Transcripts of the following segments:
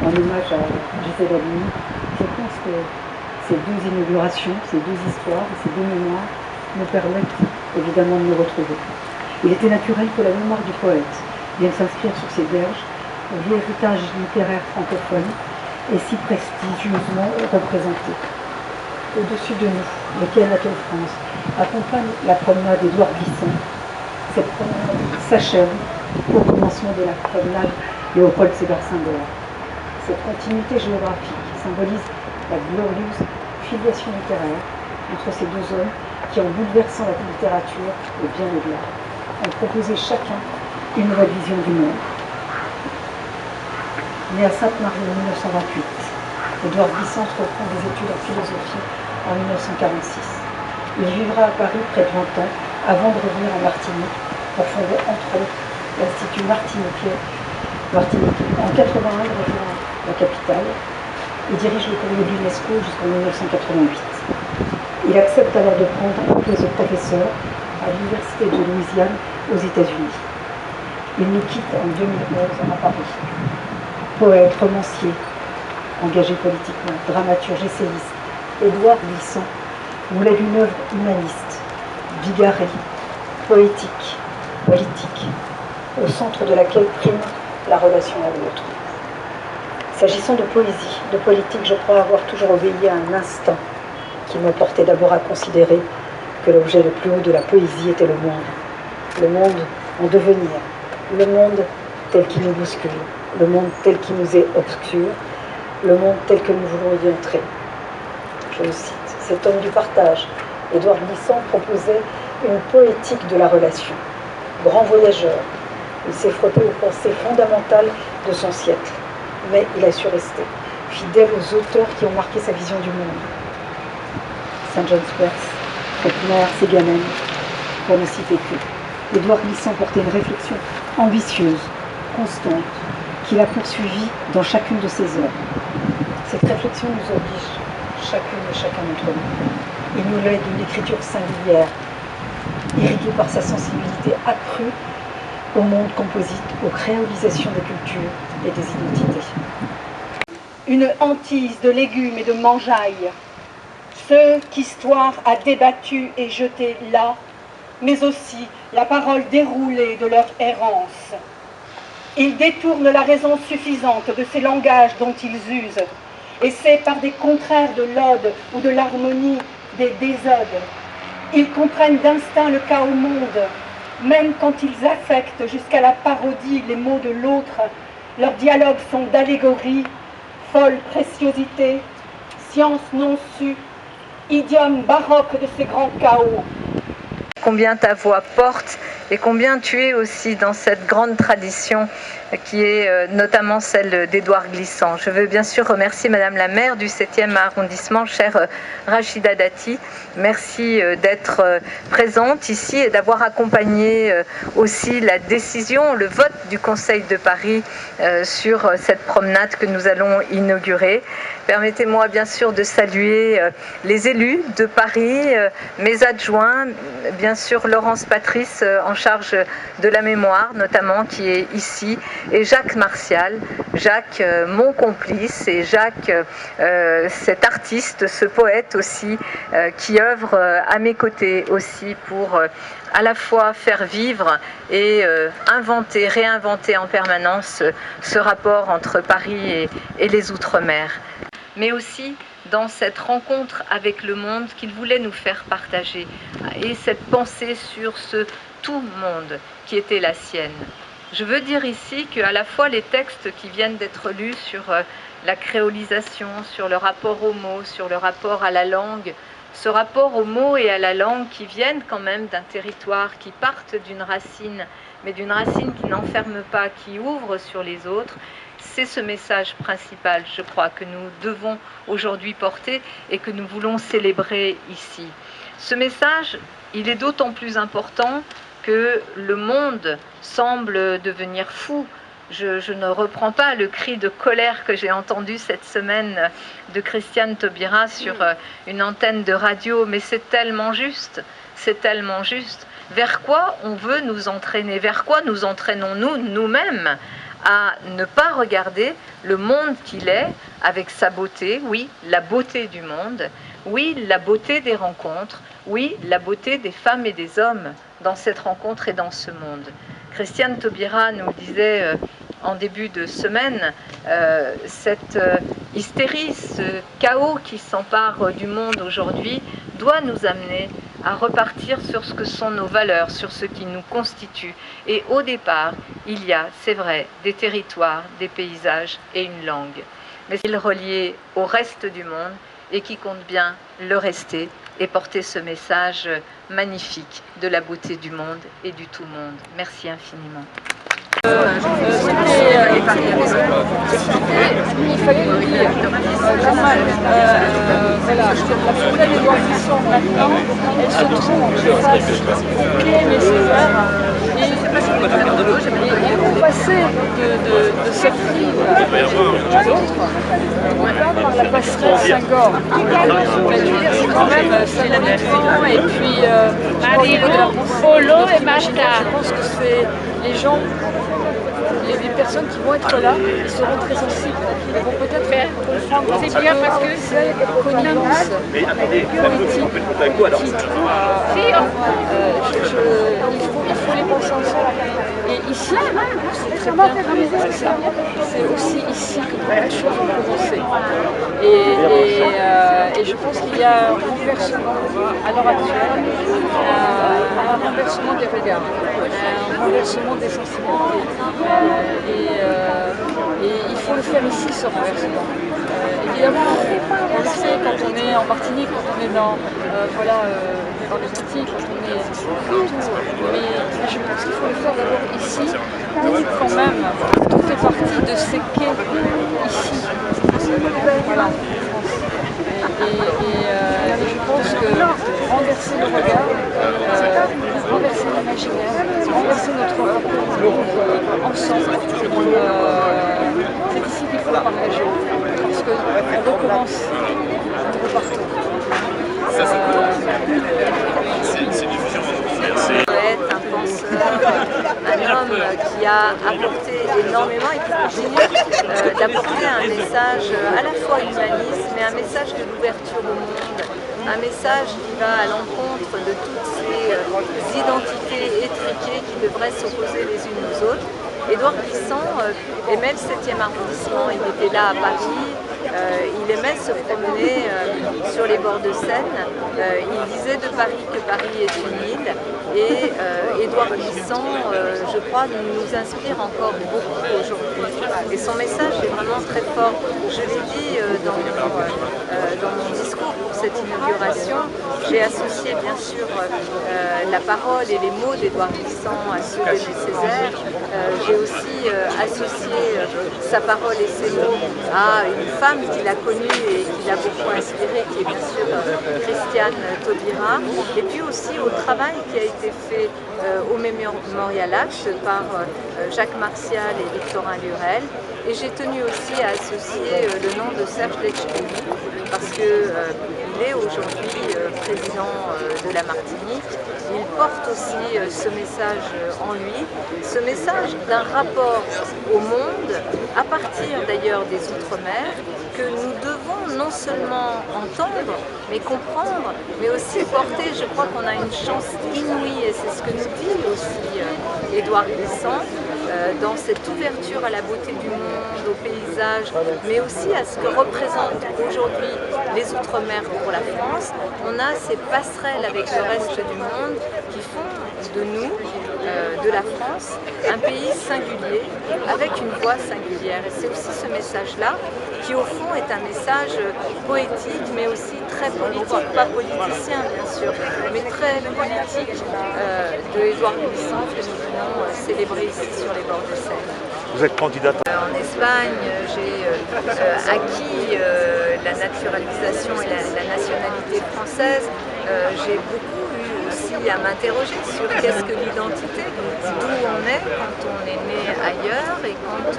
en hommage à Gisèle Halimi. Je pense que ces deux inaugurations, ces deux histoires, ces deux mémoires nous permettent évidemment de nous retrouver. Il était naturel que la mémoire du poète vienne s'inscrire sur ces berges, où l'héritage littéraire francophone est si prestigieusement représenté. Au-dessus de nous, le quai Anatole France accompagne la promenade Édouard Glissant. Cette promenade s'achève au commencement de la promenade Léopold Sédar Senghor. Cette continuité géographique symbolise la glorieuse filiation littéraire entre ces deux hommes qui, en bouleversant la littérature et bien au-delà, ont proposé chacun une nouvelle vision du monde. Né à Sainte-Marie en 1928, Édouard Glissant reprend des études en philosophie en 1946. Il vivra à Paris près de 20 ans avant de revenir en Martinique pour fonder entre autres l'Institut Martiniquais. En 1981, il rejoint la capitale et dirige le courrier de l'UNESCO jusqu'en 1988. Il accepte alors de prendre un poste de professeur à l'Université de Louisiane aux États-Unis. Il nous quitte en 2011 à Paris. Poète, romancier, engagé politiquement, dramaturge, essayiste, Édouard Glissant voulait d'une œuvre humaniste, bigarrée, poétique, politique, au centre de laquelle prime la relation à l'autre. S'agissant de poésie, de politique, je crois avoir toujours obéi à un instinct qui me portait d'abord à considérer que l'objet le plus haut de la poésie était le monde en devenir, le monde tel qu'il nous bouscule, le monde tel qu'il nous est obscur, le monde tel que nous voulons y entrer. Je le cite, cet homme du partage, Édouard Glissant, proposait une poétique de la relation. Grand voyageur, il s'est frotté aux pensées fondamentales de son siècle, mais il a su rester fidèle aux auteurs qui ont marqué sa vision du monde. Saint John Squares, Faulkner, Ségamène, pour ne citer que. Édouard Glissant portait une réflexion ambitieuse, constante, qu'il a poursuivie dans chacune de ses œuvres. Cette réflexion nous oblige, chacune et chacun d'entre nous. Il nous lègue une écriture singulière, irriguée par sa sensibilité accrue au monde composite, aux créolisations des cultures et des identités. Une hantise de légumes et de mangeailles, ceux qu'histoire a débattus et jetés là, mais aussi la parole déroulée de leur errance. Ils détournent la raison suffisante de ces langages dont ils usent, et c'est par des contraires de l'ode ou de l'harmonie des désodes. Ils comprennent d'instinct le cas au monde, même quand ils affectent jusqu'à la parodie les mots de l'autre. Leurs dialogues sont d'allégorie, folle préciosité, science non sue, idiome baroque de ces grands chaos. Combien ta voix porte et combien tu es aussi dans cette grande tradition qui est notamment celle d'Édouard Glissant. Je veux bien sûr remercier Madame la maire du 7e arrondissement, chère Rachida Dati. Merci d'être présente ici et d'avoir accompagné aussi la décision, le vote du Conseil de Paris sur cette promenade que nous allons inaugurer. Permettez-moi bien sûr de saluer les élus de Paris, mes adjoints, bien sûr Laurence Patrice en charge de la mémoire notamment qui est ici, et Jacques Martial, Jacques mon complice, et Jacques cet artiste, ce poète aussi qui œuvre à mes côtés aussi pour à la fois faire vivre et inventer, réinventer en permanence ce rapport entre Paris et les Outre-mer. Mais aussi dans cette rencontre avec le monde qu'il voulait nous faire partager, et cette pensée sur ce tout monde qui était la sienne. Je veux dire ici qu'à la fois les textes qui viennent d'être lus sur la créolisation, sur le rapport aux mots, sur le rapport à la langue, ce rapport aux mots et à la langue qui viennent quand même d'un territoire, qui partent d'une racine, mais d'une racine qui n'enferme pas, qui ouvre sur les autres, c'est ce message principal, je crois, que nous devons aujourd'hui porter et que nous voulons célébrer ici. Ce message, il est d'autant plus important que le monde semble devenir fou. Je ne reprends pas le cri de colère que j'ai entendu cette semaine de Christiane Taubira sur une antenne de radio, mais c'est tellement juste, c'est tellement juste. Vers quoi on veut nous entraîner? Vers quoi nous entraînons-nous nous-mêmes à ne pas regarder le monde qu'il est avec sa beauté, oui, la beauté du monde, oui, la beauté des rencontres, oui, la beauté des femmes et des hommes dans cette rencontre et dans ce monde. Christiane Taubira nous disait en début de semaine, cette hystérie, ce chaos qui s'empare du monde aujourd'hui doit nous amener à repartir sur ce que sont nos valeurs, sur ce qui nous constitue. Et au départ, il y a, c'est vrai, des territoires, des paysages et une langue. Mais il est relié au reste du monde et qui compte bien le rester et porter ce message magnifique de la beauté du monde et du tout monde. Merci infiniment. Il fallait le dire, quand même, voilà, la forêt d'Édouard Glissant maintenant, elle se trouve face au quai nécessaire et pour passer de cette rive à l'autre, on va par la passerelle Saint-Gor. C'est quand même 5 minutes et puis au niveau de la je pense que c'est les gens, les personnes qui vont être là, ils seront très sensibles. Ils vont peut-être comprendre. C'est bien parce que c'est une connivence politique. Il faut les penser ensemble. Et ici, c'est très bien, c'est aussi ici que beaucoup de choses ont commencé. Et je pense qu'il y a un renversement à l'heure actuelle, un renversement des regards, un renversement des sensibilités. Et il faut le faire ici, ce renversement. Évidemment, on le sait quand on est en Martinique, quand on est dans les Antilles, quand on est partout. Mais je pense qu'il faut le faire d'abord ici, pour quand même, tout fait partie de ces quais ici. Voilà. Et je pense que renverser le regard, renverser l'imaginaire, renverser notre rapport ensemble, c'est ici qu'il faut partager. Parce qu'on recommence, nous repartons. Poète, un penseur, un homme qui a apporté énormément et qui continue d'apporter un message à la fois humaniste, mais un message de l'ouverture au monde, un message qui va à l'encontre de toutes ces identités étriquées qui devraient s'opposer les unes aux autres. Édouard Glissant aimait le 7e arrondissement, il était là à Paris, il aimait se promener sur les bords de Seine, il disait de Paris que Paris est une île et Édouard Glissant, je crois, nous inspire encore beaucoup aujourd'hui et son message est vraiment très fort. Je l'ai dit dans mon discours pour cette inauguration, j'ai associé bien sûr la parole et les mots d'Édouard Glissant à ceux de Aimé Césaire. J'ai aussi associé sa parole et ses mots à une femme qu'il a connue et qui l'a beaucoup inspirée, qui est bien sûr Christiane Taubira, et puis aussi au travail qui a été fait au Mémorial H par Jacques Martial et Victorin Lurel. Et j'ai tenu aussi à associer le nom de Serge Letchfouili, parce qu'il est aujourd'hui président de la Martinique. Il porte aussi ce message en lui, ce message d'un rapport au monde, à partir d'ailleurs des Outre-mer, que nous devons non seulement entendre, mais comprendre, mais aussi porter. Je crois qu'on a une chance inouïe, et c'est ce que nous dit aussi Édouard Glissant, dans cette ouverture à la beauté du monde, au paysage, mais aussi à ce que représentent aujourd'hui les Outre-mer pour la France. On a ces passerelles avec le reste du monde qui font de nous, de la France, un pays singulier, avec une voix singulière. Et c'est aussi ce message-là qui, au fond, est un message poétique, mais aussi très politique, pas politicien bien sûr, mais très politique de Édouard Glissant que nous venons célébrer ici sur les bords de Seine. Vous êtes candidate en Espagne, j'ai acquis la naturalisation et la nationalité française. J'ai beaucoup eu aussi aussi à m'interroger sur qu'est-ce que l'identité, d'où on est quand on est né ailleurs et quand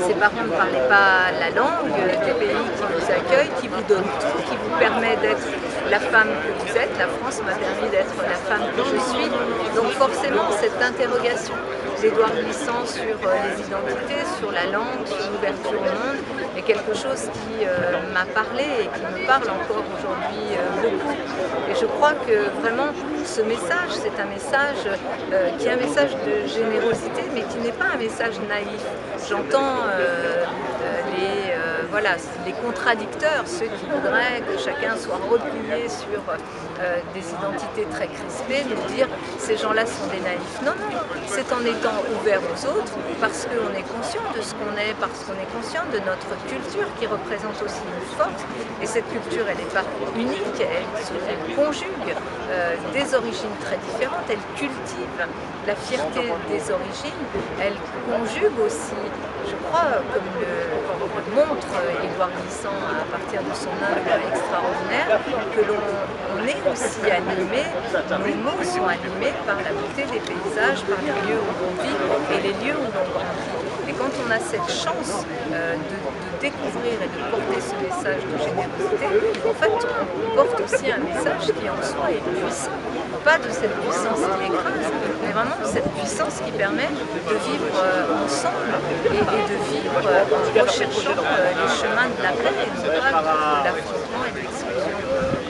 ses parents ne parlaient pas la langue des pays qui vous accueillent, qui vous donnent tout, qui vous permet d'être la femme que vous êtes. La France m'a permis d'être la femme que je suis. Donc forcément, cette interrogation d'Édouard Glissant sur les identités, sur la langue, sur l'ouverture au monde, est quelque chose qui m'a parlé et qui me parle encore aujourd'hui beaucoup. Et je crois que vraiment ce message, c'est un message qui est un message de générosité, mais qui n'est pas un message naïf. J'entends les contradicteurs, ceux qui voudraient que chacun soit replié sur des identités très crispées, nous dire ces gens-là sont des naïfs. Non, non, c'est en étant ouvert aux autres, parce qu'on est conscient de ce qu'on est, parce qu'on est conscient de notre culture qui représente aussi une force. Et cette culture, elle n'est pas unique, elle conjugue des origines très différentes, elle cultive la fierté des origines, elle conjugue aussi, je crois, comme le montre Édouard Glissant à partir de son œuvre extraordinaire, que l'on est aussi animé, nos mots sont animés par la beauté des paysages, par les lieux où on vit et les lieux où l'on grandit. Et quand on a cette chance de découvrir et de porter ce message de générosité, en fait, on porte aussi un message qui en soi est puissant. Pas de cette puissance qui écrase, mais vraiment de cette puissance qui permet de vivre ensemble et de vivre en recherchant les chemins de la paix et non pas de l'affrontement et de l'exclusion.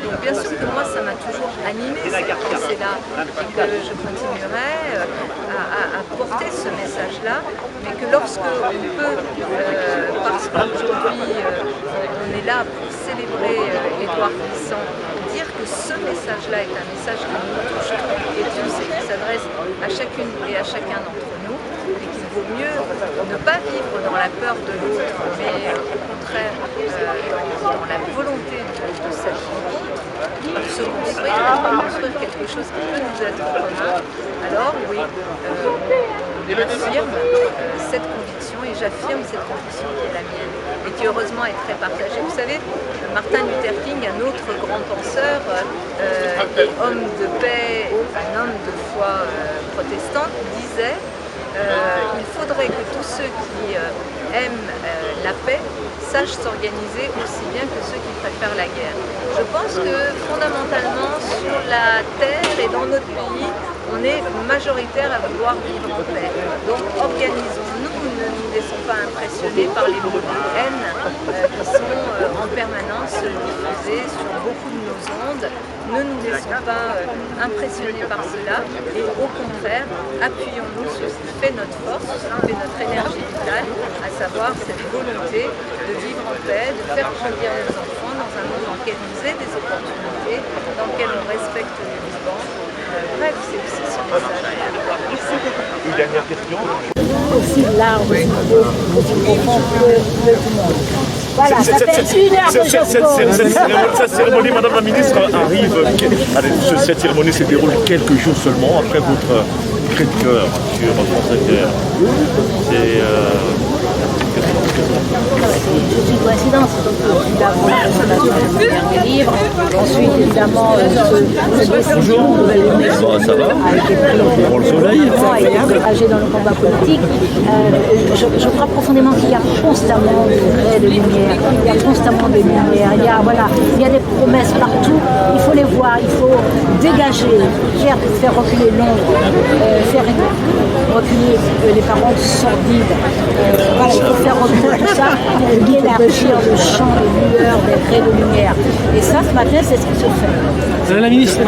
Donc bien sûr que moi, ça m'a toujours animé cette pensée-là et que je continuerai à porter ce message-là, mais que lorsque on peut, parce qu'aujourd'hui on est là pour célébrer Édouard Glissant, dire que ce message-là est un message qui nous touche et tous et qui s'adresse à chacune et à chacun d'entre nous, et qu'il vaut mieux ne pas vivre dans la peur de l'autre, mais au contraire dans la volonté de cette rencontre, se construire quelque chose qui peut nous être commun. Alors oui, j'affirme cette conviction et j'affirme cette conviction qui est la mienne et qui heureusement est très partagée. Vous savez, Martin Luther King, un autre grand penseur et homme de paix, un homme de foi protestante, disait il faudrait que tous ceux qui aiment la paix sachent s'organiser aussi bien que ceux qui préfèrent la guerre. Je pense que fondamentalement sur la terre et dans notre pays, on est majoritaire à vouloir vivre en paix. Donc organisons-nous, ne nous laissons pas impressionner par les mots de haine qui sont en permanence diffusés sur beaucoup de nos ondes. Ne nous laissons pas impressionner par cela et au contraire, appuyons-nous sur ce qui fait notre force, ce qui fait notre énergie vitale, à savoir cette volonté de vivre en paix, de faire grandir nos enfants dans un monde dans lequel nous ait des opportunités, dans lequel on respecte les vivants. Bref, c'est aussi ce message. Une dernière question. Aussi large, aussi profond que tout le monde. Voilà, ça fait une heure que je pose. Cette cérémonie, Madame la Ministre, arrive. Cette cérémonie se déroule quelques jours seulement après votre cri de cœur sur France Inter. C'est une coïncidence. D'abord la présentation du dernier livre, ensuite évidemment ce décision de a été pris engagé dans le combat politique. Je crois profondément qu'il y a constamment des raies de lumière, il y a constamment des lumières, il y a des promesses partout, il faut les voir, il faut dégager, faire reculer l'ombre, faire reculer les paroles sordides, il faut faire reculer tout ça pour élargir le champ de lueur, des raies de lumière. Et ça, ce matin, c'est ce qui se fait. Madame la Ministre,